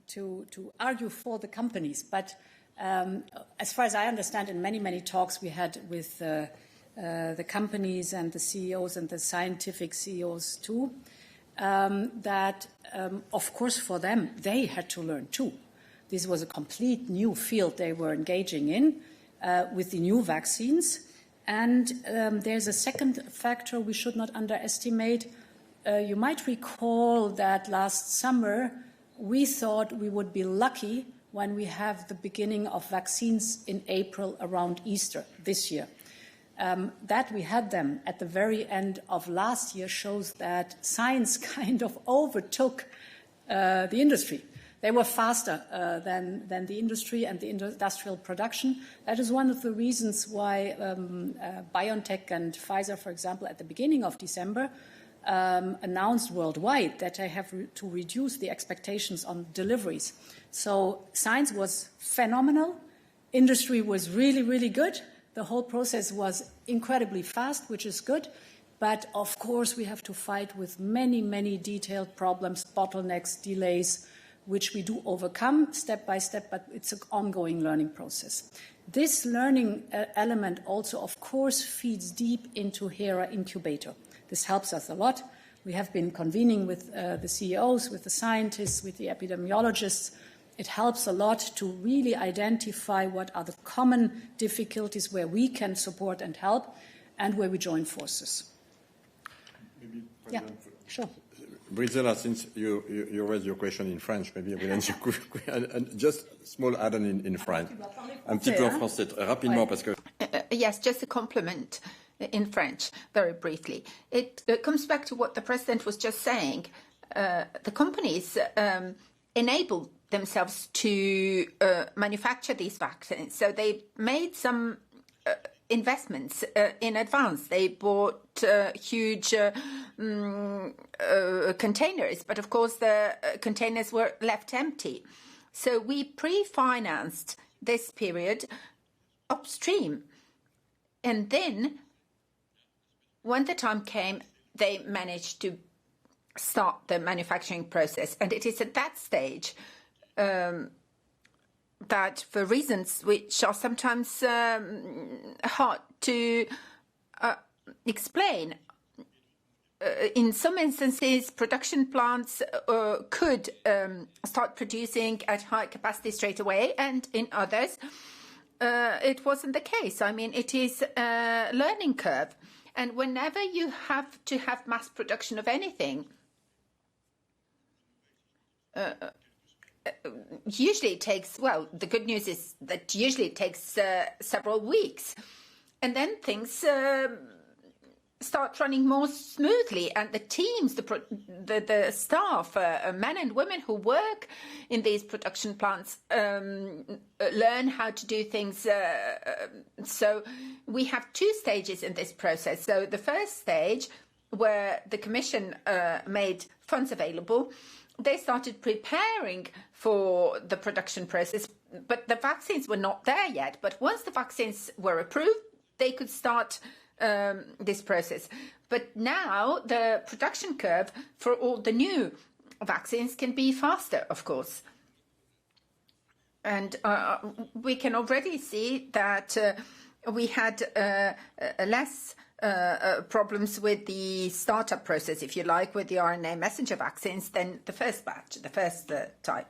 to argue for the companies, but as far as I understand, in many talks we had with the companies and the CEOs and the scientific CEOs too, that of course for them they had to learn too. This was a complete new field they were engaging in with the new vaccines. And there's a second factor we should not underestimate. You might recall that last summer we thought we would be lucky when we have the beginning of vaccines in April around Easter this year. That we had them at the very end of last year shows that science kind of overtook the industry. They were faster than the industry and the industrial production. That is one of the reasons why BioNTech and Pfizer, for example, at the beginning of December, announced worldwide that they have to reduce the expectations on deliveries. So science was phenomenal. Industry was really good. The whole process was incredibly fast, which is good. But, of course, we have to fight with many detailed problems, bottlenecks, delays, which we do overcome step by step, but it's an ongoing learning process. This learning element also, of course, feeds deep into HERA incubator. This helps us a lot. We have been convening with the CEOs, with the scientists, with the epidemiologists. It helps a lot to really identify what are the common difficulties where we can support and help and where we join forces. Maybe, yeah, sure. Brizella, since you raised your question in French, maybe I will answer quickly. And just small add-on in French. Un petit peu en français, rapidement, parce que... Yes, just a compliment in French, very briefly. It comes back to what the President was just saying. The companies enable themselves to manufacture these vaccines. So they made some investments in advance. They bought huge containers, but of course the containers were left empty. So we pre-financed this period upstream. And then when the time came, they managed to start the manufacturing process. And it is at that stage that, for reasons which are sometimes hard to explain, in some instances, production plants could start producing at high capacity straight away, and in others, it wasn't the case. I mean, it is a learning curve. And whenever you have to have mass production of anything, usually it takes, well, the good news is that usually it takes several weeks. And then things start running more smoothly, and the teams, the staff, men and women who work in these production plants learn how to do things. So we have two stages in this process. So the first stage, where the Commission made funds available, they started preparing for the production process, but the vaccines were not there yet. But once the vaccines were approved, they could start this process. But now the production curve for all the new vaccines can be faster, of course. And we can already see that we had less problems with the startup process, if you like, with the RNA messenger vaccines than the first batch, the first type.